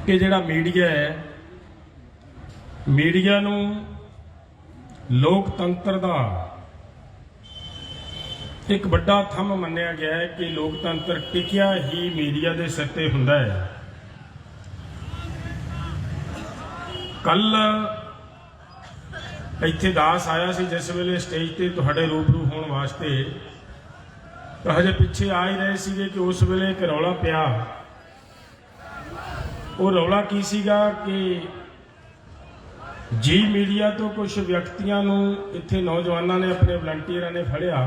कि जिहड़ा मीडिया है, मीडिया नूं लोकतंत्र दा एक बड़ा थंम मन्निया गया है कि लोकतंत्र टिकिया ही मीडिया के सिर ते हुंदा है। कल इत्थे दास आया सी जिस वेले स्टेज ते तुहाडे रूबरू होने वास्ते, तो हजे पिछे आ ही रहे सीगे कि उस वेले एक रौला पिया। वो रौला की सीगा कि जी मीडिया तो कुछ व्यक्तियों नूं इत्थे नौजवानों ने अपने वलंटियरां ने फड़िया,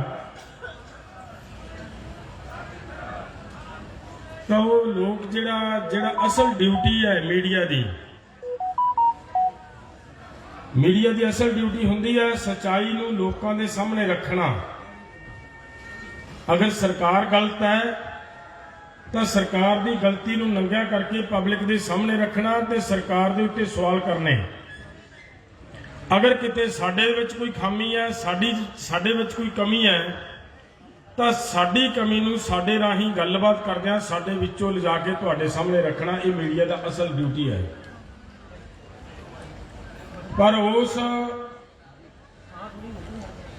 तो लोग जिहड़ा असल ड्यूटी है मीडिया की असल ड्यूटी हुंदी है सच्चाई नूं लोकां दे सामने रखना। अगर सरकार गलत है तो सरकार की गलती नूं नंगिया करके पब्लिक के सामने रखना ते सरकार दे उत्ते सवाल करने। अगर किते साडे विच कोई खामी है, साडे विच कोई कमी है, तो साडी कमी नूं साडे राही गलबात करदिआं साडे विचों लिजा के तुहाडे सामने रखना, ये मीडिया का असल ड्यूटी है। पर उस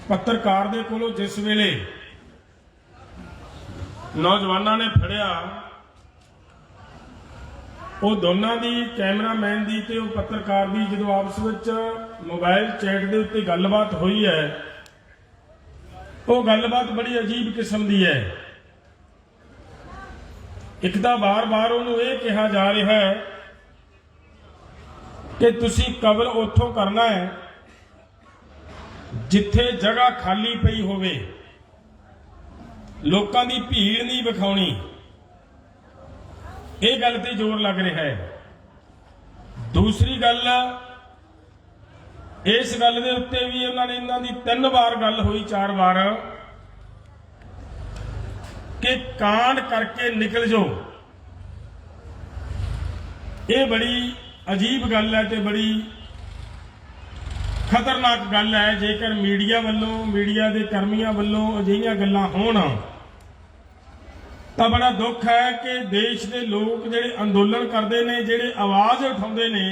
पत्रकार दे कोलों जिस वेले नौजवानों ने फड़िया, वो दोनों की कैमरामैन की ते पत्रकार की जो आपस में मोबाइल चैट के उत्ते गलबात हुई है, वो गलबात बड़ी अजीब किस्म की है। एक तो बार बार उन्होंने ये कहा जा रहा है कि तुसी कवर उतों करना है जिथे जगह खाली पई होवे, लोकां दी भीड़ नहीं विखाउणी। ये गल ते जोर लग रहा है। दूसरी गल, इस गल दे उत्ते भी उन्होंने इन्हां दी 3 बार गल हुई, 4 बार, कि कांड करके निकल जाओ। ये बड़ी अजीब गल है, तो बड़ी खतरनाक गल है। जेकर मीडिया वालों, मीडिया के कर्मियों वालों अजिहियां गल्लां होण तो बड़ा दुख है कि देश के लोग जिहड़े अंदोलन करते हैं, जिहड़े आवाज़ उठाते हैं,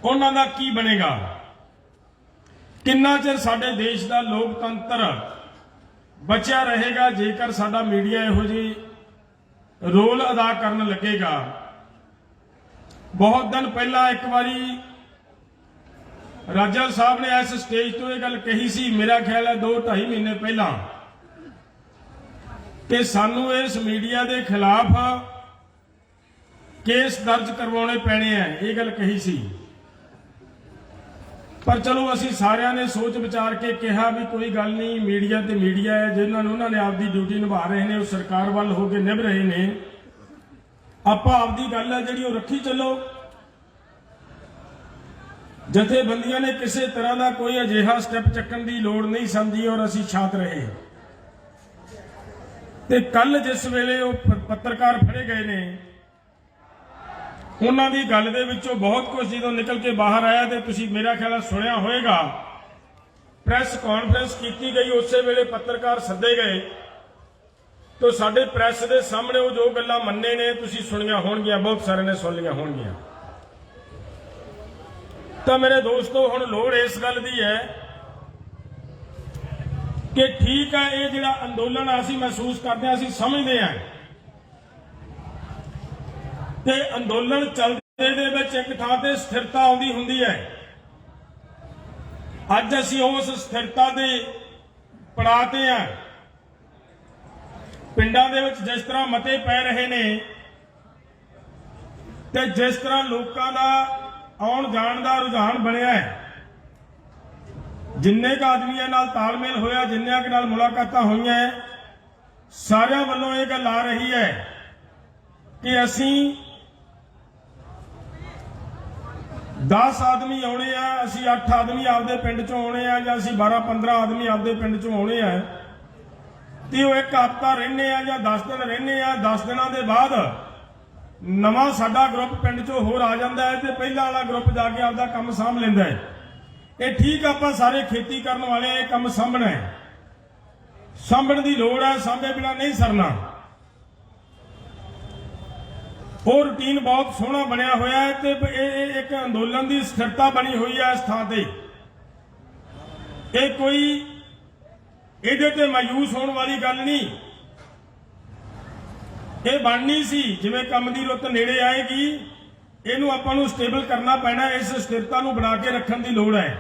उन्हां दा की बनेगा। किन्ना चिर साडे देश का लोकतंत्र बचिया रहेगा जेकर साडा मीडिया इहो जी रोल अदा करन लगेगा। बहुत दिन पहला एक बारी राजल साहब ने इस स्टेज तो यह गल कही सी, मेरा ख्याल है 2-2.5 महीने पहला, कि सानू इस मीडिया के खिलाफ केस दर्ज करवाने पैने हैं, ये गल कही सी। पर चलो असी सारिਆਂ ने सोच विचार के कहा भी कोई गल नहीं, मीडिया तो मीडिया है, जिन्होंने उन्होंने आपकी ड्यूटी निभा रहे हैं, वो सरकार वाल हो के निभ रहे हैं, आप आपकी गल है जी रखी चलो। जथेबंदियां ने किसी तरह का कोई अजिहा स्टैप चक्कन की लोड़ नहीं समझी और असी शांत रहे। ते कल जिस वेले वो पत्रकार फड़े गए ने, उन्हां दी गल दे विचों बहुत कुछ जो निकल के बाहर आया, तो तुसीं मेरा ख्याल सुनिया होएगा। प्रेस कॉन्फ्रेंस की गई, उस वेले पत्रकार सदे गए, तो साडे प्रेस के सामने वो जो गल्लां मन्ने ने तुसीं सुनिया होणगियां, बहुत सारे ने सुन लिया होणगियां। तो मेरे दोस्तों हुण लोड़ इस गल दी है कि ठीक है, ये जिहड़ा अंदोलन असीं महसूस करते हैं, असीं समझते हैं, ते अंदोलन चलदे दे विच एक थां ते स्थिरता आउंदी हुंदी है। अज असीं उस स्थिरता दे पड़ाਅ ते हैं। पिंडां दे विच जिस तरह मते पै रहे ने, ते जिस तरह लोकां दा आउण जाण दा रुझान बनिया है, जिन्ने क आदमियों नाल तालमेल होया, जिन्नियां क नाल मुलाकातां होईयां, सारियां वल्लों ये गल आ रही है कि असीं 10 आदमी आने आ, असीं 8 आदमी आपदे पिंड चों आने आ, जां असीं 12-15 आदमी आपदे पिंड चों आने आ, ते वो एक हफ्ता रहने आ जां 10 दिन रहने आ। 10 दिनों के बाद नवां साडा ग्रुप पिंड चों होर आ जांदा है, ते पहला वाला ग्रुप जाके आपदा काम साਂਭ लैंदा है। ये ठीक आप सारे खेती करने वाले ये काम साਂਭਣਾ है, ਸਾਂਭਣ ਦੀ ਲੋੜ है, ਸਾਂਭੇ बिना नहीं सरना। ਉਹ ਰੂਟੀਨ ਬਹੁਤ ਸੋਹਣਾ ਬਣਿਆ ਹੋਇਆ ਹੈ ਤੇ ਇਹ ਇੱਕ ਅੰਦੋਲਨ ਦੀ ਸਥਿਰਤਾ ਬਣੀ ਹੋਈ ਹੈ ਇਸ ਥਾਂ ਤੇ। ਇਹ ਕੋਈ ਇਹਦੇ ਤੇ ਮਾਯੂਸ ਹੋਣ ਵਾਲੀ ਗੱਲ ਨਹੀਂ। ਇਹ ਬਣਨੀ ਸੀ, ਜਿਵੇਂ ਕੰਮ ਦੀ ਰੁੱਤ ਨੇੜੇ ਆਏਗੀ ਇਹਨੂੰ ਆਪਾਂ ਨੂੰ ਸਟੇਬਲ ਕਰਨਾ ਪੈਣਾ। ਇਸ ਸਥਿਰਤਾ ਨੂੰ ਬਣਾ ਕੇ ਰੱਖਣ ਦੀ ਲੋੜ ਹੈ।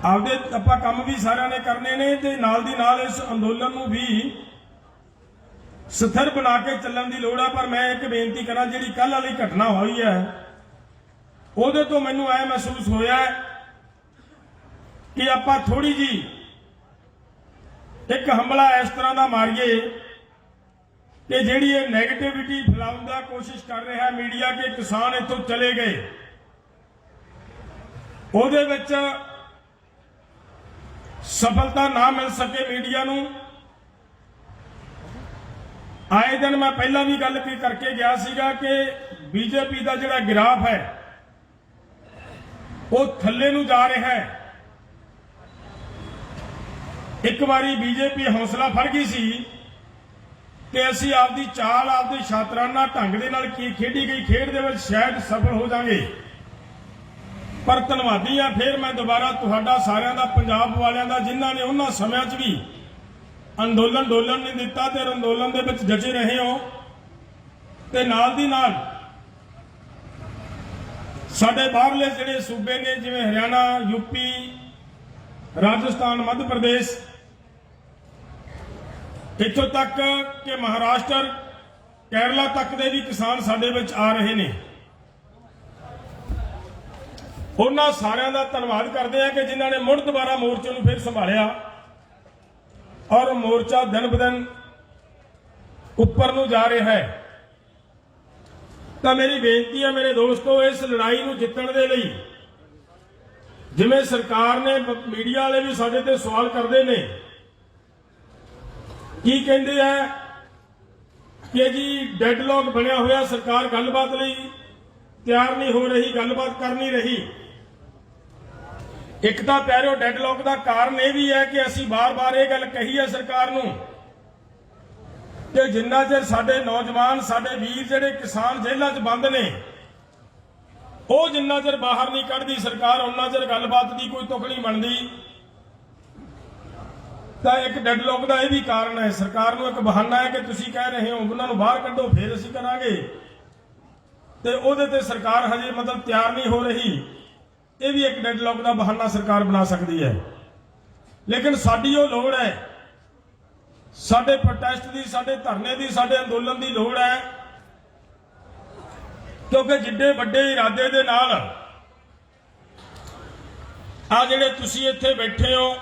ਆਪਦੇ ਆਪਾਂ ਕੰਮ ਵੀ ਸਾਰਿਆਂ ਨੇ ਕਰਨੇ ਨੇ ਤੇ ਨਾਲ ਦੀ ਨਾਲ ਇਸ ਅੰਦੋਲਨ ਨੂੰ ਵੀ ਸਥਿਰ ਬਣਾ ਕੇ ਚੱਲਣ ਦੀ ਲੋੜ ਹੈ। ਪਰ ਮੈਂ ਇੱਕ ਬੇਨਤੀ ਕਰਾਂ, ਜਿਹੜੀ ਕੱਲ੍ਹ ਵਾਲੀ ਘਟਨਾ ਹੋਈ ਹੈ ਉਹਦੇ ਤੋਂ ਮੈਨੂੰ ਐ ਮਹਿਸੂਸ ਹੋਇਆ ਕਿ ਆਪਾਂ ਥੋੜੀ ਜੀ ਇੱਕ ਹਮਲਾ ਇਸ ਤਰ੍ਹਾਂ ਦਾ ਮਾਰੀਏ ਕਿ ਜਿਹੜੀ ਇਹ ਨੈਗੇਟਿਵਿਟੀ ਫੈਲਾਉਣ ਦਾ ਕੋਸ਼ਿਸ਼ ਕਰ ਰਿਹਾ ਮੀਡੀਆ ਕਿ ਕਿਸਾਨ ਇੱਥੋਂ ਚਲੇ ਗਏ, ਉਹਦੇ ਵਿੱਚ ਸਫਲਤਾ ਨਾ ਮਿਲ ਸਕੇ ਮੀਡੀਆ ਨੂੰ। ਆਏ ਦਿਨ ਮੈਂ ਪਹਿਲਾਂ ਵੀ ਗੱਲ ਕਰਕੇ ਗਿਆ ਸੀਗਾ ਕਿ ਬੀਜੇਪੀ ਦਾ ਜਿਹੜਾ ਗ੍ਰਾਫ ਹੈ ਉਹ ਥੱਲੇ ਨੂੰ ਜਾ ਰਿਹਾ ਹੈ। ਇੱਕ ਵਾਰੀ ਬੀਜੇਪੀ ਹੌਸਲਾ ਫੜ ਗਈ ਸੀ ਕਿ ਅਸੀਂ ਆਪਦੀ ਚਾਲ, ਆਪਦੇ ਸ਼ਾਤਰਾਨਾ ਢੰਗ ਦੇ ਨਾਲ ਖੇਡੀ ਗਈ ਖੇਡ ਦੇ ਵਿੱਚ ਸ਼ਾਇਦ ਸਫਲ ਹੋ ਜਾਵਾਂਗੇ। ਪਰ ਧੰਨਵਾਦੀ ਆ ਫਿਰ ਮੈਂ ਦੁਬਾਰਾ ਤੁਹਾਡਾ ਸਾਰਿਆਂ ਦਾ, ਪੰਜਾਬ ਵਾਲਿਆਂ ਦਾ, ਜਿਨ੍ਹਾਂ ਨੇ ਉਹਨਾਂ ਸਮਿਆਂ 'ਚ ਵੀ ਅੰਦੋਲਨ ਨਹੀਂ ਦਿੱਤਾ ਤੇ ਅੰਦੋਲਨ ਦੇ ਵਿੱਚ ਜਚੇ ਰਹੇ ਹੋ। ਤੇ ਨਾਲ ਦੀ ਨਾਲ ਸਾਡੇ ਬਾਹਰਲੇ ਜਿਹੜੇ ਸੂਬੇ ਨੇ ਜਿਵੇਂ ਹਰਿਆਣਾ, ਯੂਪੀ, ਰਾਜਸਥਾਨ, ਮੱਧ ਪ੍ਰਦੇਸ਼, ਇੱਥੋਂ ਤੱਕ ਕਿ ਮਹਾਰਾਸ਼ਟਰ, ਕੇਰਲਾ ਤੱਕ ਦੇ ਵੀ ਕਿਸਾਨ ਸਾਡੇ ਵਿੱਚ ਆ ਰਹੇ ਨੇ। ਉਹਨਾਂ ਸਾਰਿਆਂ ਦਾ ਧੰਨਵਾਦ ਕਰਦੇ ਆ ਕਿ ਜਿਨ੍ਹਾਂ ਨੇ ਮੁੜ ਦੁਬਾਰਾ ਮੋਰਚੇ ਨੂੰ ਫਿਰ ਸੰਭਾਲਿਆ ਔਰ ਮੋਰਚਾ ਦਿਨ ਬ ਦਿਨ ਉੱਪਰ ਨੂੰ ਜਾ ਰਿਹਾ ਹੈ। ਤਾਂ ਮੇਰੀ ਬੇਨਤੀ ਹੈ ਮੇਰੇ ਦੋਸਤੋ, ਇਸ ਲੜਾਈ ਨੂੰ ਜਿੱਤਣ ਦੇ ਲਈ ਜਿਵੇਂ ਸਰਕਾਰ ਨੇ, ਮੀਡੀਆ ਵਾਲੇ ਵੀ ਸਾਡੇ ਤੇ ਸਵਾਲ ਕਰਦੇ ਨੇ, ਕੀ ਕਹਿੰਦੇ ਆ ਕਿ ਜੀ ਡੈਡਲੌਕ ਬਣਿਆ ਹੋਇਆ, ਸਰਕਾਰ ਗੱਲਬਾਤ ਲਈ ਤਿਆਰ ਨਹੀਂ ਹੋ ਰਹੀ, ਗੱਲਬਾਤ ਕਰ ਨਹੀਂ ਰਹੀ। ਇੱਕ ਤਾਂ ਪਿਆਰਿਓ ਡੈਡਲੌਕ ਦਾ ਕਾਰਨ ਇਹ ਵੀ ਹੈ ਕਿ ਅਸੀਂ ਬਾਰ-ਬਾਰ ਇਹ ਗੱਲ ਕਹੀ ਹੈ ਸਰਕਾਰ ਨੂੰ ਕਿ ਜਿੰਨਾ ਚਿਰ ਸਾਡੇ ਨੌਜਵਾਨ, ਸਾਡੇ ਵੀਰ ਜਿਹੜੇ ਕਿਸਾਨ ਜੇਲ੍ਹਾਂ 'ਚ ਬੰਦ ਨੇ, ਉਹ ਜਿੰਨਾ ਚਿਰ ਬਾਹਰ ਨਹੀਂ ਕੱਢਦੀ ਸਰਕਾਰ, ਉਹਨਾਂ ਚਿਰ ਗੱਲਬਾਤ ਦੀ ਕੋਈ ਤੁਕ ਨਹੀਂ ਬਣਦੀ। ਤਾਂ ਇੱਕ ਡੈਡਲੌਕ ਦਾ ਇਹ ਵੀ ਕਾਰਨ ਹੈ। ਸਰਕਾਰ ਨੂੰ ਇੱਕ ਬਹਾਨਾ ਹੈ ਕਿ ਤੁਸੀਂ ਕਹਿ ਰਹੇ ਹੋ ਉਹਨਾਂ ਨੂੰ ਬਾਹਰ ਕੱਢੋ ਫਿਰ ਅਸੀਂ ਕਰਾਂਗੇ, ਤੇ ਉਹਦੇ ਤੇ ਸਰਕਾਰ ਹਜੇ ਮਤਲਬ ਤਿਆਰ ਨਹੀਂ ਹੋ ਰਹੀ। ਇਹ ਵੀ ਇੱਕ ਡੈਡਲੌਕ ਦਾ ਬਹਾਨਾ ਸਰਕਾਰ ਬਣਾ ਸਕਦੀ ਹੈ। ਲੇਕਿਨ ਸਾਡੀ ਉਹ ਲੋੜ ਹੈ, ਸਾਡੇ ਪ੍ਰੋਟੈਸਟ ਦੀ, ਸਾਡੇ ਧਰਨੇ ਦੀ, ਸਾਡੇ ਅੰਦੋਲਨ ਦੀ ਲੋੜ ਹੈ, ਕਿਉਂਕਿ ਜਿੱਡੇ ਵੱਡੇ ਇਰਾਦੇ ਦੇ ਨਾਲ ਆ ਜਿਹੜੇ ਤੁਸੀਂ ਇੱਥੇ ਬੈਠੇ ਹੋ,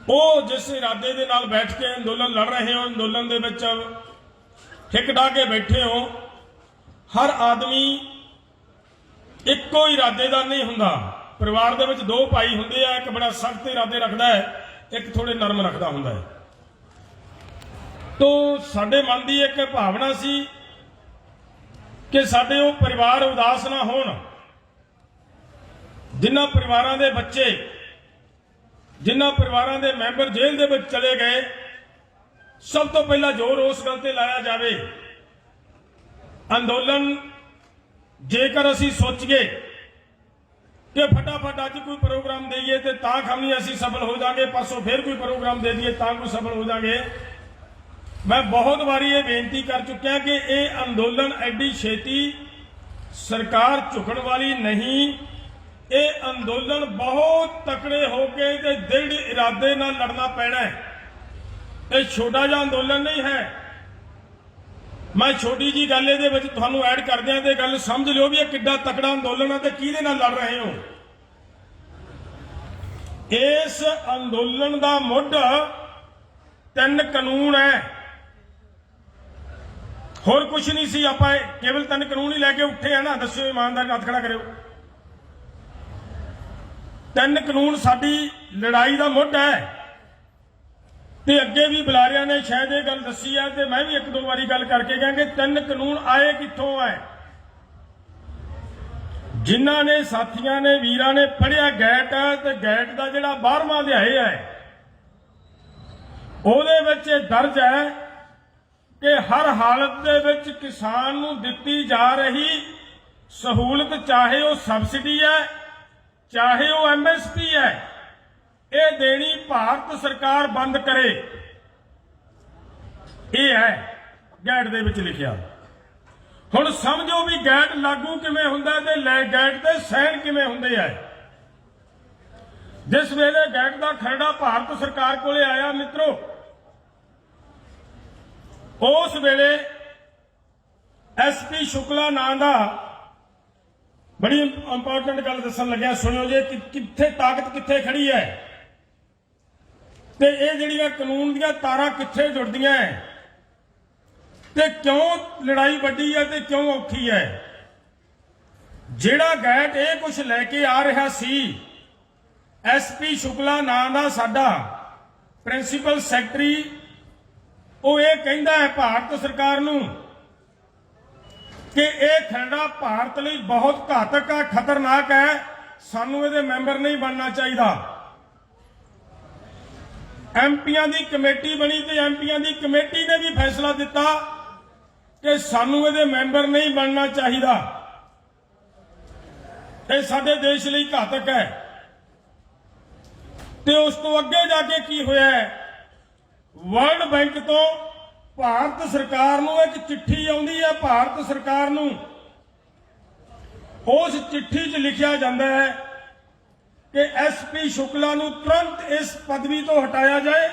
ਉਹ ਜਿਸ ਇਰਾਦੇ ਦੇ ਨਾਲ ਬੈਠ ਕੇ ਅੰਦੋਲਨ ਲੜ ਰਹੇ ਹੋ, ਅੰਦੋਲਨ ਦੇ ਵਿੱਚ ਹਿੱਕ ਢਾ ਕੇ ਬੈਠੇ ਹੋ, ਹਰ ਆਦਮੀ ਇੱਕੋ ਇਰਾਦੇ ਦਾ ਨਹੀਂ ਹੁੰਦਾ। ਪਰਿਵਾਰ ਦੇ ਵਿੱਚ ਦੋ ਭਾਈ ਹੁੰਦੇ ਆ, ਇੱਕ ਬੜਾ ਸਖਤ ਇਰਾਦੇ ਰੱਖਦਾ ਹੈ, ਇੱਕ ਥੋੜੇ ਨਰਮ ਰੱਖਦਾ ਹੁੰਦਾ ਹੈ। ਤੋਂ ਸਾਡੇ ਮਨ ਦੀ ਇੱਕ ਭਾਵਨਾ ਸੀ ਕਿ ਸਾਡੇ ਉਹ ਪਰਿਵਾਰ ਉਦਾਸ ਨਾ ਹੋਣ, ਜਿਨ੍ਹਾਂ ਪਰਿਵਾਰਾਂ ਦੇ ਬੱਚੇ, ਜਿਨ੍ਹਾਂ ਪਰਿਵਾਰਾਂ ਦੇ ਮੈਂਬਰ ਜੇਲ੍ਹ ਦੇ ਵਿੱਚ ਚਲੇ ਗਏ। ਸਭ ਤੋਂ ਪਹਿਲਾਂ ਜ਼ੋਰ ਉਸ ਗੱਲ ਤੇ ਲਾਇਆ ਜਾਵੇ, ਅੰਦੋਲਨ ਜੇਕਰ ਅਸੀਂ ਸੋਚੀਏ ਕਿ ਫਟਾਫਟ ਅੱਜ ਕੋਈ ਪ੍ਰੋਗਰਾਮ ਦੇਈਏ ਤੇ ਤਾਂ ਖਮਨੀ ਅਸੀਂ ਸਫਲ ਹੋ ਜਾਵਾਂਗੇ, ਪਰਸੋਂ ਫਿਰ ਕੋਈ ਪ੍ਰੋਗਰਾਮ ਦੇ ਦਈਏ ਤਾਂ ਕੋਈ ਸਫਲ ਹੋ ਜਾਵਾਂਗੇ। ਮੈਂ ਬਹੁਤ ਵਾਰੀ ਇਹ ਬੇਨਤੀ ਕਰ ਚੁੱਕਿਆ ਕਿ ਇਹ ਅੰਦੋਲਨ ਐਡੀ ਛੇਤੀ ਸਰਕਾਰ ਝੁਕਣ ਵਾਲੀ ਨਹੀਂ। ਇਹ ਅੰਦੋਲਨ ਬਹੁਤ ਤਕੜੇ ਹੋ ਕੇ ਤੇ ਦ੍ਰਿੜ ਇਰਾਦੇ ਨਾਲ ਲੜਨਾ ਪੈਣਾ ਹੈ। ਇਹ ਛੋਟਾ ਜਿਹਾ ਅੰਦੋਲਨ ਨਹੀਂ ਹੈ। ਮੈਂ ਛੋਟੀ ਜੀ ਗੱਲ ਇਹਦੇ ਵਿੱਚ ਤੁਹਾਨੂੰ ਐਡ ਕਰਦਿਆਂ ਤੇ ਗੱਲ ਸਮਝ ਲਿਓ ਵੀ ਇਹ ਕਿੱਡਾ ਤਕੜਾ ਅੰਦੋਲਨ ਹੈ ਤੇ ਕਿਹਦੇ ਨਾਲ ਲੜ ਰਹੇ ਹੋ। ਇਸ ਅੰਦੋਲਨ ਦਾ ਮੁੱਢ 3 ਕਾਨੂੰਨ ਹੈ, ਹੋਰ ਕੁਝ ਨਹੀਂ ਸੀ। ਆਪਾਂ ਕੇਵਲ 3 ਕਾਨੂੰਨ ਹੀ ਲੈ ਕੇ ਉੱਠੇ ਆ ਨਾ, ਦੱਸਿਓ ਇਮਾਨਦਾਰੀ ਨਾਲ ਹੱਥ ਖੜਾ ਕਰਿਓ। 3 ਕਾਨੂੰਨ ਸਾਡੀ ਲੜਾਈ ਦਾ ਮੁੱਢ ਹੈ। ਤੇ ਅੱਗੇ ਵੀ ਬੁਲਾਰਿਆਂ ਨੇ ਸ਼ਾਇਦ ਇਹ ਗੱਲ ਦੱਸੀ ਹੈ ਤੇ ਮੈਂ ਵੀ 1-2 ਵਾਰੀ ਗੱਲ ਕਰਕੇ ਗਿਆ ਕਿ 3 ਕਾਨੂੰਨ ਆਏ ਕਿੱਥੋਂ ਹੈ। ਜਿਨ੍ਹਾਂ ਨੇ ਸਾਥੀਆਂ ਨੇ, ਵੀਰਾਂ ਨੇ ਪੜ੍ਹਿਆ ਗੈਟ ਹੈ, ਤੇ ਗੈਟ ਦਾ ਜਿਹੜਾ 12ਵਾਂ ਅਧਿਆਇ ਹੈ ਉਹਦੇ ਵਿੱਚ ਦਰਜ ਹੈ कि हर हालत दे विच किसान नूं दित्ती जा रही सहूलत, चाहे वो सबसिडी है चाहे वो MSP है, ये देनी भारत सरकार बंद करे। ये है गैट दे विच लिखिया। हुण समझो भी गैट लागू किवें हुंदा ते गैट दे साइन किवें हुंदे है। जिस वेले गैट का खरड़ा भारत सरकार कोले आया मित्रों, उस वेले SP शुक्ला नां दा बड़ी इंपॉर्टेंट गल दसन लग्या, सुनियो जे कि कित्थे ताकत कित्थे खड़ी है ते ये जिहड़ियां कानून दीयां तारां कित्थे जुड़दियां है ते क्यों लड़ाई वड्डी है ते क्यों औखी है। जिहड़ा गैट ये कुछ लैके आ रहा सी, SP शुक्ला नां दा साडा प्रिंसीपल सैकटरी वो ये कहता है भारत सरकार नूं कि यह खरड़ा भारत लई बहुत घातक है, खतरनाक है, सानू इहदे मैंबर नहीं बनना चाहिए। MPआं दी कमेटी बनी ते MPआं दी कमेटी ने भी फैसला दिता कि सानू इहदे मैंबर नहीं बनना चाहिए, ये साडे देश लई घातक है। ते उस तो अगे जाके की होया है, वर्ल्ड बैंक तो भारत सरकार नूं एक चिट्ठी आउंदी है। भारत सरकार नूं उस चिट्ठी 'च लिखिया जाता है कि SP शुक्ला नूं तुरंत इस पदवी तो हटाया जाए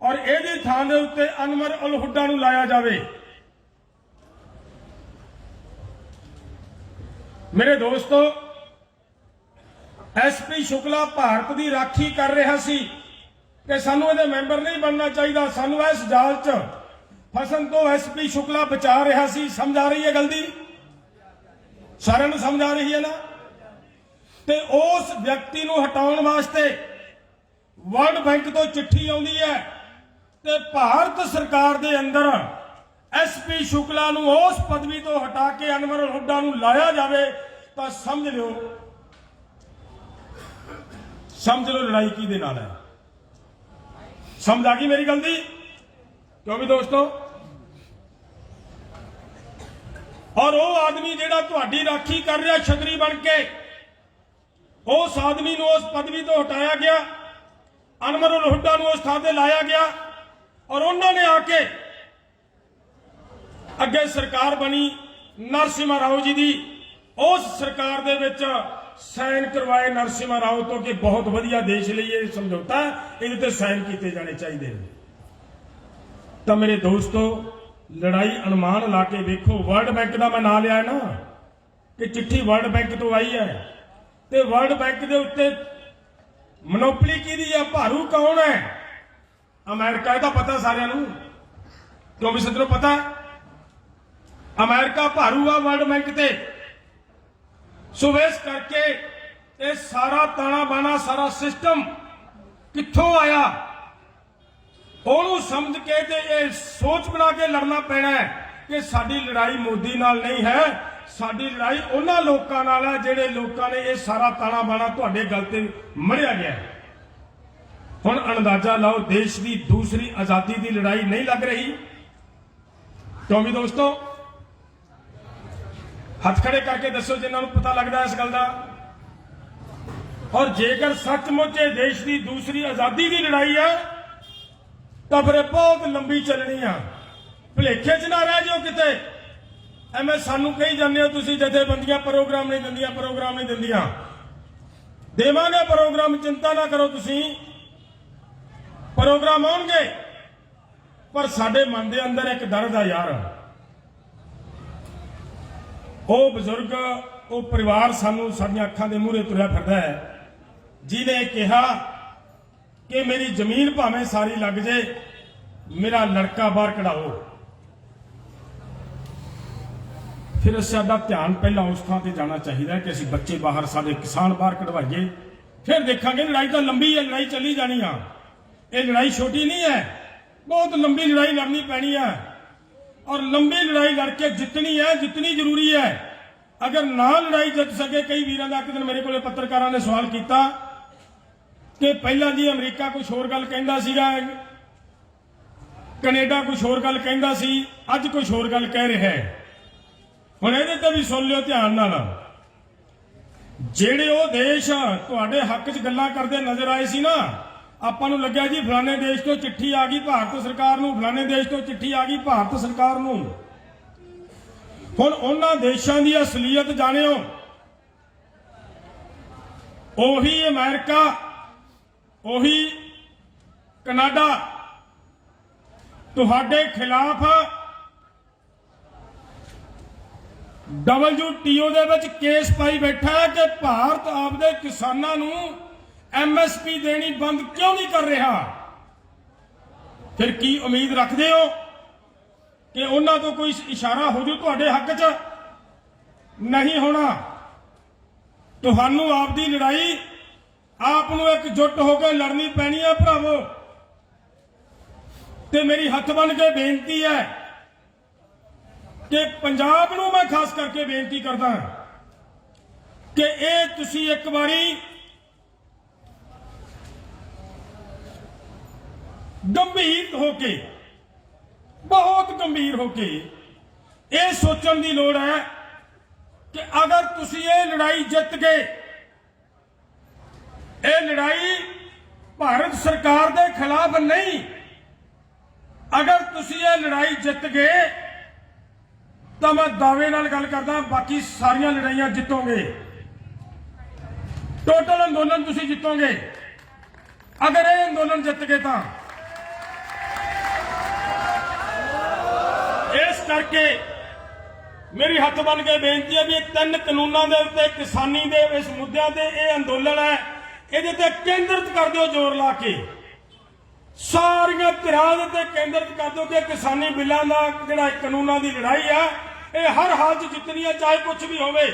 और इहदी थां दे उत्ते अनवर उल हुड्डा नूं लाया जाए। मेरे दोस्तों, SP शुक्ला भारत की राखी कर रहा सी कि सानू इहदे मैंबर नहीं बनना चाहिए, सानू इस जाल च फसन तो SP शुक्ला बचा रहा सी। समझ आ रही है गल दी? सारिआं नूं समझ आ रही है ना? ते उस व्यक्ति नूं हटाउण वास्ते वर्ल्ड बैंक तो चिट्ठी आउंदी है ते भारत सरकार दे अंदर SP शुक्ला नूं उस पदवी तो हटा के अनवर उल हुड्डा नूं लाया जाए तो समझ लो लड़ाई की दे नाल है। समझ आ गई मेरी गल दी? क्यों भी दोस्तों, और वो आदमी जिहड़ा तुहाडी राखी कर रहा छतरी बन के, उस आदमी नूं उस पदवी तो हटाया गया, अनवर उल हुड्डा नूं उस थां ते लाया गया और उन्होंने आके अगे सरकार बनी नरसिम्हा राव जी दी। उस सरकार दे विच साइन करवाए नरसिम्हा राव तो कि बहुत वधिया देश लिए ये समझौता है, इहदे ते साइन किए जाने चाहिए। तो मेरे दोस्तों, लड़ाई अनुमान ला के देखो। वर्ल्ड बैंक का मैं नाम लिया है ना कि चिट्ठी वर्ल्ड बैंक तो आई है, तो वर्ल्ड बैंक के उत्ते मोनोपली की है, भारू कौन है? अमेरिका। का पता सारिਆਂ ਨੂੰ, क्यों भी सदनों पता है अमेरिका भारू आ वर्ल्ड बैंक ते। सो इस करके ये सारा ताना बाना सारा सिस्टम कित्थों आया, ਉਹਨੂੰ समझ के ते ये सोच बना के लड़ना पैना है कि साडी लड़ाई मोदी नाल नहीं है, साडी लड़ाई उन्हां लोकां नाल है जिहड़े लोकां ने ये सारा ताना बाना तुहाडे गल ते मढ़िया गया। हुण अंदाजा लाओ, देश की दूसरी आजादी की लड़ाई नहीं लग रही? क्यों भी दोस्तों, हथ खड़े करके दसो जिन्होंने पता लगता है इस गल का। और जेकर सचमुच देश की दूसरी आजादी की लड़ाई है तो फिर बहुत लंबी चलनी है। भुलेखे च ना रह जाओ किते, एवं सानू कही जाने हो तुसीं जथेबंदियां प्रोग्राम नहीं दिंदियां, प्रोग्राम नहीं दिंदियां। देवांगे प्रोग्राम, चिंता ना करो तुसीं, प्रोग्राम आउणगे। पर साडे मन दे अंदर एक दर्द है यार, वो बजुर्ग वो परिवार सानू साडियां अखां दे मूहरे तुरिया फिरदा है जिहने कहा कि मेरी जमीन भावें सारी लग जाए, मेरा लड़का बाहर कढ़ाओ। फिर साडा ध्यान पहला उस थां ते जाना चाहिए कि असीं बच्चे बाहर, साडे किसान बाहर कढ़वाइए, फिर देखांगे। लड़ाई तो लंबी है, लड़ाई चली जानी है, ये लड़ाई छोटी नहीं है, बहुत लंबी लड़ाई लड़नी पैनी है। और लंबी लड़ाई लड़के जितनी है, जितनी जरूरी है। अगर ना लड़ाई जित सके, कई वीरां दा एक दिन मेरे को पत्रकारां ने सवाल किया कि पहला जी अमरीका कुछ होर गल कहंदा सीगा ਕੈਨੇਡਾ ਕੁਛ ਹੋਰ ਗੱਲ ਕਹਿੰਦਾ ਸੀ, ਅੱਜ ਕੁਛ ਹੋਰ ਗੱਲ ਕਹਿ ਰਿਹਾ ਹੈ। ਹੁਣ ਇਹਦੇ ਤੇ ਵੀ ਸੁਣ ਲਿਓ ਧਿਆਨ ਨਾਲ। ਜਿਹੜੇ ਉਹ ਦੇਸ਼ ਤੁਹਾਡੇ ਹੱਕ 'ਚ ਗੱਲਾਂ ਕਰਦੇ ਨਜ਼ਰ ਆਏ ਸੀ ਨਾ, ਆਪਾਂ ਨੂੰ ਲੱਗਿਆ ਜੀ ਫਲਾਣੇ ਦੇਸ਼ ਤੋਂ ਚਿੱਠੀ ਆ ਗਈ ਭਾਰਤ ਸਰਕਾਰ ਨੂੰ, ਫਲਾਣੇ ਦੇਸ਼ ਤੋਂ ਚਿੱਠੀ ਆ ਗਈ ਭਾਰਤ ਸਰਕਾਰ ਨੂੰ। ਹੁਣ ਉਹਨਾਂ ਦੇਸ਼ਾਂ ਦੀ ਅਸਲੀਅਤ ਜਾਣਿਓ। ਉਹੀ ਅਮਰੀਕਾ, ਉਹੀ ਕਨਾਡਾ ਤੁਹਾਡੇ ਖਿਲਾਫ WTO ਦੇ ਵਿੱਚ ਕੇਸ ਪਾਈ ਬੈਠਾ ਹੈ ਕਿ ਭਾਰਤ ਆਪਦੇ ਕਿਸਾਨਾਂ ਨੂੰ MSP ਦੇਣੀ ਬੰਦ ਕਿਉਂ ਨਹੀਂ ਕਰ ਰਿਹਾ। ਫਿਰ ਕੀ ਉਮੀਦ ਰੱਖਦੇ ਹੋ ਕਿ ਉਹਨਾਂ ਤੋਂ ਕੋਈ ਇਸ਼ਾਰਾ ਹੋ ਜੂ ਤੁਹਾਡੇ ਹੱਕ 'ਚ? ਨਹੀਂ ਹੋਣਾ। ਤੁਹਾਨੂੰ ਆਪਦੀ ਲੜਾਈ ਆਪ ਨੂੰ ਇਕਜੁੱਟ ਹੋ ਕੇ ਲੜਨੀ ਪੈਣੀ ਹੈ ਭਰਾਵੋ। ਤੇ ਮੇਰੀ ਹੱਥ ਬੰਨ੍ਹ ਕੇ ਬੇਨਤੀ ਹੈ ਕਿ ਪੰਜਾਬ ਨੂੰ ਮੈਂ ਖਾਸ ਕਰਕੇ ਬੇਨਤੀ ਕਰਦਾ ਕਿ ਇਹ ਤੁਸੀਂ ਇੱਕ ਵਾਰੀ ਗੰਭੀਰ ਹੋ ਕੇ, ਬਹੁਤ ਗੰਭੀਰ ਹੋ ਕੇ ਇਹ ਸੋਚਣ ਦੀ ਲੋੜ ਹੈ ਕਿ ਅਗਰ ਤੁਸੀਂ ਇਹ ਲੜਾਈ ਜਿੱਤ ਗਏ, ਇਹ ਲੜਾਈ ਭਾਰਤ ਸਰਕਾਰ ਦੇ ਖਿਲਾਫ ਨਹੀਂ, ਅਗਰ ਤੁਸੀਂ ਇਹ ਲੜਾਈ ਜਿੱਤ ਗਏ ਤਾਂ ਮੈਂ ਦਾਅਵੇ ਨਾਲ ਗੱਲ ਕਰਦਾ ਬਾਕੀ ਸਾਰੀਆਂ ਲੜਾਈਆਂ ਜਿੱਤੋਗੇ। ਟੋਟਲ ਅੰਦੋਲਨ ਤੁਸੀਂ ਜਿੱਤੋਗੇ ਅਗਰ ਇਹ ਅੰਦੋਲਨ ਜਿੱਤ ਗਏ ਤਾਂ। ਇਸ ਕਰਕੇ ਮੇਰੀ ਹੱਥ ਬੰਨ੍ਹ ਕੇ ਬੇਨਤੀ ਹੈ ਵੀ ਇਹ 3 ਕਾਨੂੰਨਾਂ ਦੇ ਉੱਤੇ, ਕਿਸਾਨੀ ਦੇ ਇਸ ਮੁੱਦਿਆਂ ਤੇ ਇਹ ਅੰਦੋਲਨ ਹੈ, ਇਹਦੇ ਤੇ ਕੇਂਦਰਿਤ ਕਰ ਦਿਓ ਜ਼ੋਰ ਲਾ ਕੇ। ਸਾਰੀਆਂ ਧਿਰਾਂ ਦੇ ਤੇ ਕੇਂਦਰਿਤ ਕਰ ਦਿਓ ਕਿ ਕਿਸਾਨੀ ਬਿੱਲਾਂ ਦਾ ਜਿਹੜਾ ਕਾਨੂੰਨਾਂ ਦੀ ਲੜਾਈ ਆ ਇਹ ਹਰ ਹਾਲ 'ਚ ਜਿੱਤਣੀ ਹੈ, ਚਾਹੇ ਕੁਝ ਵੀ ਹੋਵੇ।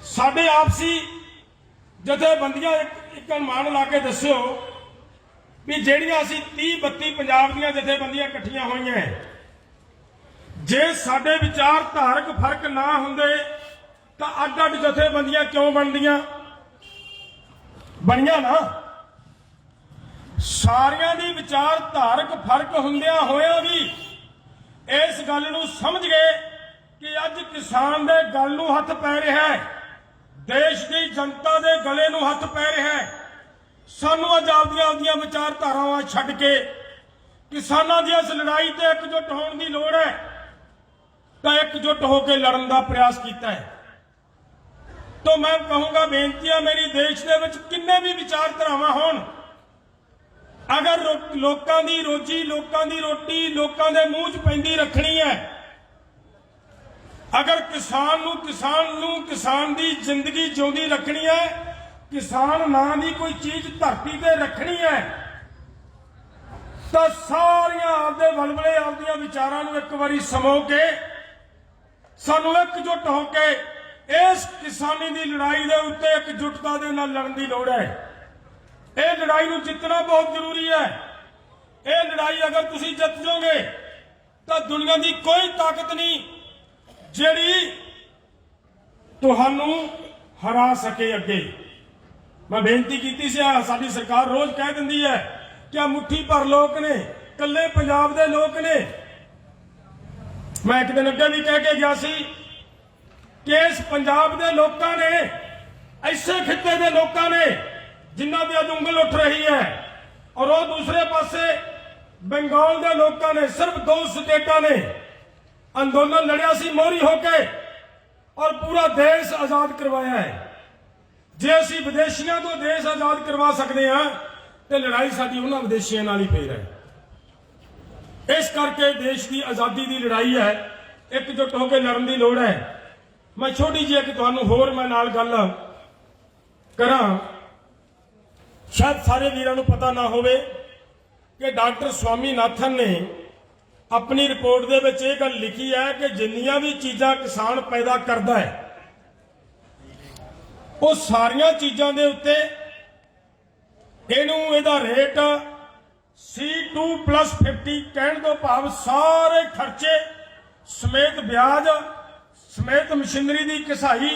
ਸਾਡੇ ਆਪਸੀ ਜਥੇਬੰਦੀਆਂ ਇੱਕ ਅਨੁਮਾਨ ਲਾ ਕੇ ਦੱਸਿਓ ਵੀ ਜਿਹੜੀਆਂ ਅਸੀਂ 30-32 ਪੰਜਾਬ ਦੀਆਂ ਜਥੇਬੰਦੀਆਂ ਇਕੱਠੀਆਂ ਹੋਈਆਂ, ਜੇ ਸਾਡੇ ਵਿਚਾਰਧਾਰਕ ਫਰਕ ਨਾ ਹੁੰਦੇ ਤਾਂ ਅੱਡ-ਅੱਡ ਜਥੇਬੰਦੀਆਂ ਕਿਉਂ ਬਣਦੀਆਂ? ਬਣੀਆਂ ਨਾ। ਸਾਰਿਆਂ ਦੀ ਵਿਚਾਰਧਾਰਕ ਫਰਕ ਹੁੰਦਿਆਂ ਹੋਇਆਂ ਵੀ ਇਸ ਗੱਲ ਨੂੰ ਸਮਝ ਗਏ ਕਿ ਅੱਜ ਕਿਸਾਨ ਦੇ ਗਲ ਨੂੰ ਹੱਥ ਪੈ ਰਿਹਾ ਹੈ, ਦੇਸ਼ ਦੀ ਜਨਤਾ ਦੇ ਗਲੇ ਨੂੰ ਹੱਥ ਪੈ ਰਿਹਾ ਹੈ। ਸਾਨੂੰ ਅੱਜ ਆਪਦੀਆਂ ਵਿਚਾਰਧਾਰਾਵਾਂ ਛੱਡ ਕੇ ਕਿਸਾਨਾਂ ਦੀ ਇਸ ਲੜਾਈ ਤੇ ਇਕਜੁੱਟ ਹੋਣ ਦੀ ਲੋੜ ਹੈ, ਤਾਂ ਇਕਜੁੱਟ ਹੋ ਕੇ ਲੜਨ ਦਾ ਪ੍ਰਯਾਸ ਕੀਤਾ ਹੈ। ਤਾਂ ਮੈਂ ਕਹੂੰਗਾ, ਬੇਨਤੀ ਹੈ ਮੇਰੀ, ਦੇਸ਼ ਦੇ ਵਿੱਚ ਕਿੰਨੇ ਵੀ ਵਿਚਾਰਧਾਰਾਵਾਂ ਹੋਣ, ਅਗਰ ਲੋਕਾਂ ਦੀ ਰੋਜੀ, ਲੋਕਾਂ ਦੀ ਰੋਟੀ ਲੋਕਾਂ ਦੇ ਮੂੰਹ 'ਚ ਪੈਂਦੀ ਰੱਖਣੀ ਹੈ, ਅਗਰ ਕਿਸਾਨ ਦੀ ਜ਼ਿੰਦਗੀ ਜਿਉਂਦੀ ਰੱਖਣੀ ਹੈ, ਕਿਸਾਨ ਨਾਂ ਦੀ ਕੋਈ ਚੀਜ਼ ਧਰਤੀ ਤੇ ਰੱਖਣੀ ਹੈ, ਤਾਂ ਸਾਰੀਆਂ ਆਪਦੇ ਬਲਬਲੇ ਆਪਦੀਆਂ ਵਿਚਾਰਾਂ ਨੂੰ ਇੱਕ ਵਾਰੀ ਸਮੋ ਕੇ ਸਾਨੂੰ ਇਕਜੁੱਟ ਹੋ ਕੇ ਇਸ ਕਿਸਾਨੀ ਦੀ ਲੜਾਈ ਦੇ ਉੱਤੇ ਇਕਜੁੱਟਤਾ ਦੇ ਨਾਲ ਲੜਨ ਦੀ ਲੋੜ ਹੈ। ਇਹ ਲੜਾਈ ਨੂੰ ਜਿੱਤਣਾ ਬਹੁਤ ਜ਼ਰੂਰੀ ਹੈ। ਇਹ ਲੜਾਈ ਅਗਰ ਤੁਸੀਂ ਜਿੱਤ ਜਾਓਗੇ ਤਾਂ ਦੁਨੀਆ ਦੀ ਕੋਈ ਤਾਕਤ ਨਹੀਂ ਜਿਹੜੀ ਤੁਹਾਨੂੰ ਹਰਾ ਸਕੇ। ਅੱਗੇ ਮੈਂ ਬੇਨਤੀ ਕੀਤੀ ਸੀ, ਸਾਡੀ ਸਰਕਾਰ ਰੋਜ਼ ਕਹਿ ਦਿੰਦੀ ਹੈ ਕਿ ਆ ਮੁੱਠੀ ਭਰ ਲੋਕ ਨੇ, ਇਕੱਲੇ ਪੰਜਾਬ ਦੇ ਲੋਕ ਨੇ। ਮੈਂ ਇੱਕ ਦਿਨ ਅੱਗੇ ਵੀ ਕਹਿ ਕੇ ਗਿਆ ਸੀ ਕਿ ਇਸ ਪੰਜਾਬ ਦੇ ਲੋਕਾਂ ਨੇ, ਐਸੇ ਖਿੱਤੇ ਦੇ ਲੋਕਾਂ ਨੇ ਜਿਨ੍ਹਾਂ ਦੀ ਅੱਜ ਉਂਗਲ ਉੱਠ ਰਹੀ ਹੈ, ਔਰ ਉਹ ਦੂਸਰੇ ਪਾਸੇ ਬੰਗਾਲ ਦੇ ਲੋਕਾਂ ਨੇ, ਸਿਰਫ 2 ਸਟੇਟਾਂ ਨੇ ਅੰਦੋਲਨ ਲੜਿਆ ਸੀ ਮੋਹਰੀ ਹੋ ਕੇ ਔਰ ਪੂਰਾ ਦੇਸ਼ ਆਜ਼ਾਦ ਕਰਵਾਇਆ ਹੈ। ਜੇ ਅਸੀਂ ਵਿਦੇਸ਼ੀਆਂ ਤੋਂ ਦੇਸ਼ ਆਜ਼ਾਦ ਕਰਵਾ ਸਕਦੇ ਹਾਂ ਤੇ ਲੜਾਈ ਸਾਡੀ ਉਹਨਾਂ ਵਿਦੇਸ਼ੀਆਂ ਨਾਲ ਹੀ ਫੇਰ ਹੈ। ਇਸ ਕਰਕੇ ਦੇਸ਼ ਦੀ ਆਜ਼ਾਦੀ ਦੀ ਲੜਾਈ ਹੈ, ਇਕਜੁੱਟ ਹੋ ਕੇ ਲੜਨ ਦੀ ਲੋੜ ਹੈ। ਮੈਂ ਛੋਟੀ ਜਿਹੀ ਇੱਕ ਤੁਹਾਨੂੰ ਹੋਰ ਮੈਂ ਨਾਲ ਗੱਲ ਕਰਾਂ, ਸ਼ਾਇਦ ਸਾਰੇ ਵੀਰਾਂ ਨੂੰ ਪਤਾ ਨਾ ਹੋਵੇ ਕਿ ਡਾਕਟਰ ਸਵਾਮੀਨਾਥਨ ਨੇ ਆਪਣੀ ਰਿਪੋਰਟ ਦੇ ਵਿੱਚ ਇਹ ਗੱਲ ਲਿਖੀ ਹੈ ਕਿ ਜਿੰਨੀਆਂ ਵੀ ਚੀਜ਼ਾਂ ਕਿਸਾਨ ਪੈਦਾ ਕਰਦਾ ਹੈ ਉਹ ਸਾਰੀਆਂ ਚੀਜ਼ਾਂ ਦੇ ਉੱਤੇ ਇਹਦਾ ਰੇਟ C2+50 ਕਹਿਣ ਤੋਂ ਭਾਵ ਸਾਰੇ ਖਰਚੇ ਸਮੇਤ ਵਿਆਜ ਸਮੇਤ ਮਸ਼ੀਨਰੀ ਦੀ ਘਸਾਈ,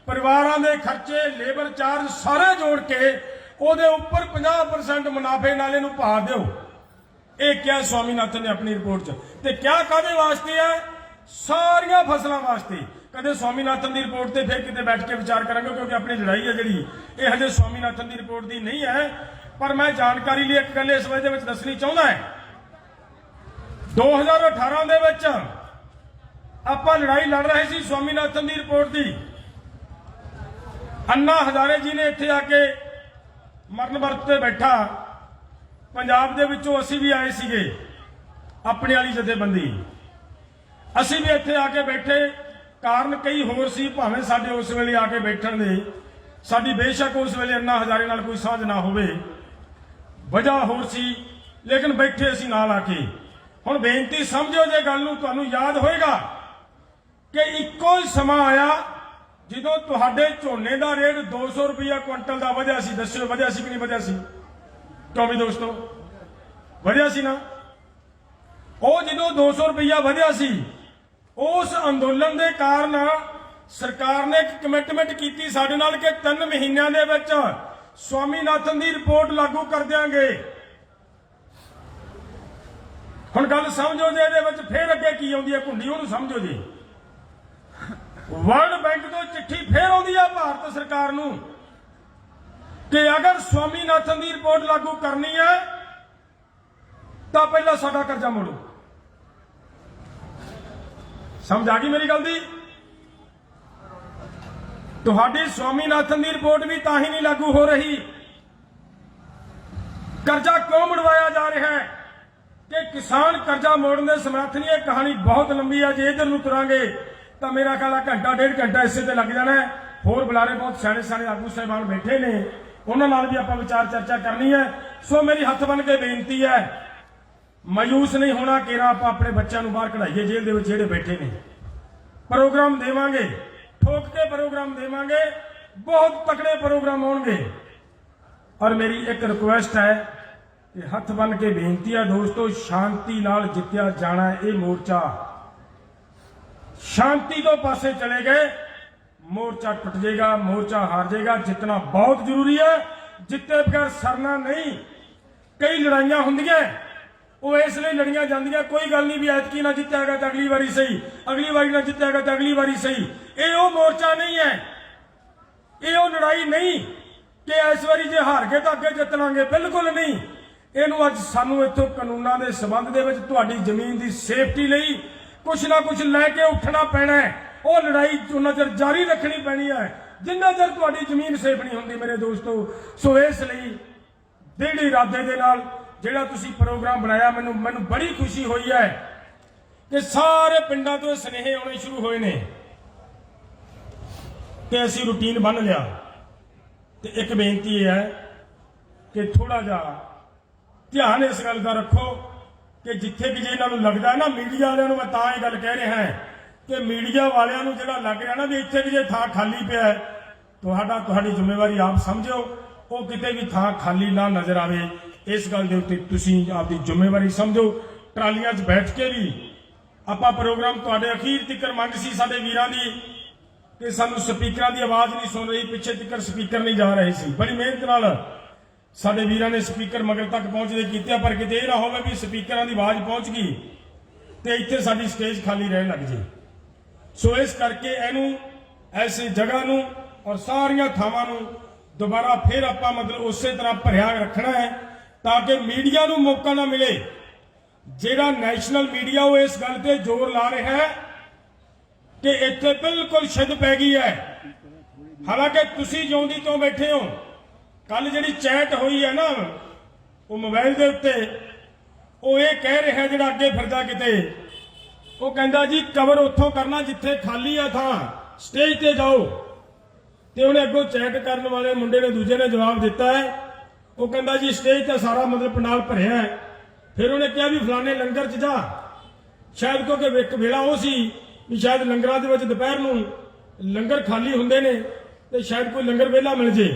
ਪਰਿਵਾਰਾਂ ਦੇ ਖਰਚੇ, ਲੇਬਰ ਚਾਰਜ ਸਾਰੇ ਜੋੜ ਕੇ ਉਹਦੇ ਉੱਪਰ 50% ਮੁਨਾਫੇ ਨਾਲ ਇਹਨੂੰ ਪਾ ਦਿਓ। ਇਹ ਕਿਹਾ स्वामीनाथन ने अपनी रिपोर्ट च। ते क्या कादे वास्ते है? सारिया फसलों वास्ते। कदे स्वामीनाथन की रिपोर्ट से फिर किते बैठ के विचार करेंगे, क्योंकि अपनी लड़ाई है जी ये हजे स्वामीनाथन की रिपोर्ट की नहीं है। पर मैं जानकारी लिए एक गल इस वजह में दसनी चाहता है, 2018 दे विच आपां लड़ाई लड़ रहे सी स्वामीनाथन की रिपोर्ट की। अन्ना हजारे जी ने इत्थे आके मरण वरत ते बैठा, पंजाब दे विचों असीं भी आए सीगे अपने वाली जथेबंदी, असीं भी इत्थे आके बैठे। कारण कई होर सी, भावें साडे उस वेले आके बैठण दे साडी बेशक उस वेले अन्ना हजारे नाल कोई साझ ना होवे, वजह होर सी, लेकिन बैठे असीं नाल आके। हुण बेनती समझो जे गल नूं, तुहानूं याद होएगा कि इक्को ही समा आया ਜਦੋਂ ਤੁਹਾਡੇ ਝੋਨੇ ਦਾ ਰੇਟ 200 ਰੁਪਇਆ ਕੁਇੰਟਲ ਦਾ ਵਧਿਆ ਸੀ। ਦੱਸਿਓ ਵਧਿਆ ਸੀ ਕਿ ਨਹੀਂ ਵਧਿਆ ਸੀ? ਕਿਉਂ ਵੀ ਦੋਸਤੋ ਵਧਿਆ ਸੀ ਨਾ। ਉਹ ਜਦੋਂ 200 ਰੁਪਇਆ ਵਧਿਆ ਸੀ, ਉਸ ਅੰਦੋਲਨ ਦੇ ਕਾਰਨ ਸਰਕਾਰ ਨੇ ਇੱਕ ਕਮਿਟਮੈਂਟ ਕੀਤੀ ਸਾਡੇ ਨਾਲ ਕਿ 3 ਮਹੀਨਿਆਂ ਦੇ ਵਿੱਚ स्वामीनाथन ਦੀ ਰਿਪੋਰਟ ਲਾਗੂ ਕਰ ਦਿਆਂਗੇ। ਹੁਣ ਗੱਲ ਸਮਝੋ ਜੇ ਇਹਦੇ ਵਿੱਚ ਫੇਰ ਅੱਗੇ ਕੀ ਆਉਂਦੀ ਹੈ ਘੁੰਡੀ, ਉਹਨੂੰ ਸਮਝੋ ਜੀ। वर्ल्ड बैंक तो चिट्ठी फिर आती है भारत सरकार नूं कि अगर स्वामीनाथन की रिपोर्ट लागू करनी है तो पहला साडा कर्जा मोड़ो। समझ आ गई मेरी गल दी? तुहाडी स्वामीनाथन की रिपोर्ट भी तां ही नहीं लागू हो रही। कर्जा क्यों मुड़वाया जा रहा है कि किसान कर्जा मोड़ने दे समर्थ नहीं है। कहानी बहुत लंबी है, जे इधर नूं तुरांगे तो मेरा ख्याल घंटा 1.5 घंटा इसे ते लग जाना है। होर बुलारे बहुत सियाणे सियाणे आगू साहिबान बैठे ने, उन्हां नाल भी आपां विचार चर्चा करनी है। सो मेरी हथ बन के बेनती है, मायूस नहीं होना। केरा आपां अपने बच्चों नूं बाहर कढाईए जेल दे विच जिहड़े बैठे ने। प्रोग्राम देवांगे, ठोक के प्रोग्राम देवांगे, बहुत तकड़े प्रोग्राम होणगे। और मेरी एक रिक्वेस्ट है कि हथ बन के बेनती है दोस्तों, शांति नाल जित्तिया जाना ये मोर्चा। शांति तो पासे चले गए, मोर्चा टूट जाएगा, मोर्चा हार जाएगा। जितना बहुत जरूरी है, जितने बगैर सरना नहीं। कई लड़ाइयां होंदियां वो इसलिए लड़ियां जांदियां, कोई गल नहीं भी ऐतकी ना जितेगा तो अगली बारी सही, अगली बारी ना जितेगा तो अगली बारी सही। ये वो मोर्चा नहीं है, ये वो लड़ाई नहीं कि इस बारी जे हार गए तो अगे जित लांगे, बिल्कुल नहीं। इनू अज सानू इत्थों कानूनां दे संबंध दे विच तुहाडी जमीन की सेफ्टी लई कुछ ना कुछ लैके उठना पैना है। वो लड़ाई उन्ना चਿਰ जारी रखनी पैनी है जिन्ना चਿਰ तुहाडी जमीन सेफ नहीं होंदी मेरे दोस्तों। सो इसलिए दृढ़ इरादे दे नाल जिहड़ा तुसीं प्रोग्राम बनाया, मैनूं बड़ी खुशी हुई है कि सारे पिंडां तो सुनेहे आने शुरू होए ने कि असीं रूटीन बन लिया। तो एक बेनती है कि थोड़ा जिहा ध्यान इस गल का रखो कि जिथे भी जे इन्होंने लगता है ना, मीडिया वालों मैं तां ये गल कह रहा है कि मीडिया वालों जो लग रहा ना भी इतने भी जे थां खाली पिया है, तुहाडी जिम्मेवारी आप समझो, वो किते भी थां खाली ना नजर आवे। इस गल दे उत्ते तुसीं आपदी जिम्मेवारी समझो। ट्रालियां 'च बैठ के भी आपां प्रोग्राम तुहाडे अखीर तिकर मंग सी साडे वीरां दी कि सानूं स्पीकरां दी आवाज़ नहीं सुन रही, पिछे तिकर स्पीकर नहीं जा रहे सी। बड़ी मेहनत नाल साडे वीरां ने स्पीकर मगर तक पहुंचदे कीते, पर किते इह ना होवे भी स्पीकरां दी आवाज़ पहुंच गई ते इत्थे साडी स्टेज खाली रहन लग जे। सो इस करके इहनूं ऐसी जगह नूं और सारियां थावां नूं दोबारा फिर आपां मतलब उस तरह भरिया रखना है ताकि मीडिया नूं मौका ना मिले। जिहड़ा नैशनल मीडिया वो इस गल ते जोर ला रहा है कि इत्थे बिल्कुल शिद पै गई है। हालांकि तुसीं जिउंदी तो बैठे हो, कल जी चैट हुई है ना वो मोबाइल के उत्ते, वो ये कह रहा है जो अगे फिरदा किते, वो कहता जी कवर उतों करना जिथे खाली है थां, स्टेज ते जाओ। तो उन्हें अगों चैट करने वाले मुंडे ने दूजे ने जवाब दिता है, वो कहता जी स्टेज ते सारा मतलब पंडाल भरिया है। फिर उन्हें कहा भी फलाने लंगर च जा, शायद क्योंकि एक वेला वो सी भी शायद लंगरां दे विच दोपहर नूं लंगर खाली हुंदे ने ते शायद कोई लंगर वेला मिल जे।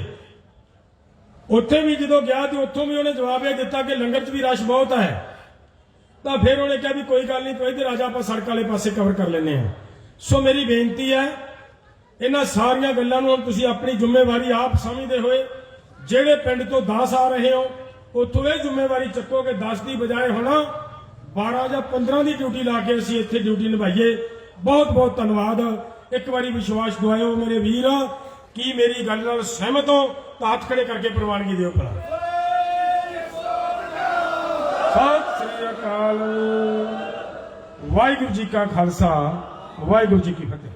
उत्थे भी जो गया तो उत्थों भी उन्हें जवाब यह दिता कि लंगर च भी रश बहुत है। तो फिर उन्हें कहा भी कोई गल नहीं, तो इधर आ जा, आप सड़क वाले पासे कवर कर लेने हैं। सो मेरी बेनती है इन्हां सारियां गल्लां नूं तुसीं अपनी जिम्मेवारी आप समझते हुए, जिहड़े पिंड तो 10 आ रहे हो ਉੱਥੋਂ ਇਹ ਜ਼ਿੰਮੇਵਾਰੀ ਚੱਕੋ ਕਿ 10 ਦੀ ਬਜਾਏ ਹੁਣ 12 ਜਾਂ 15 ਦੀ ਡਿਊਟੀ ਲਾ ਕੇ ਅਸੀਂ ਇੱਥੇ ਡਿਊਟੀ ਨਿਭਾਈਏ। ਬਹੁਤ ਬਹੁਤ ਧੰਨਵਾਦ। ਇੱਕ ਵਾਰੀ ਵਿਸ਼ਵਾਸ ਦਿਵਾਇਓ ਮੇਰੇ ਵੀਰ, ਕੀ ਮੇਰੀ ਗੱਲ ਨਾਲ ਸਹਿਮਤ ਹੋ ਤਾਂ ਹੱਥ ਖੜੇ ਕਰਕੇ ਪ੍ਰਵਾਨਗੀ ਦਿਓ ਭਲਾ। ਸਤਿ ਸ੍ਰੀ ਅਕਾਲ। ਵਾਹਿਗੁਰੂ ਜੀ ਕਾ ਖਾਲਸਾ, ਵਾਹਿਗੁਰੂ ਜੀ ਕੀ ਫਤਿਹ।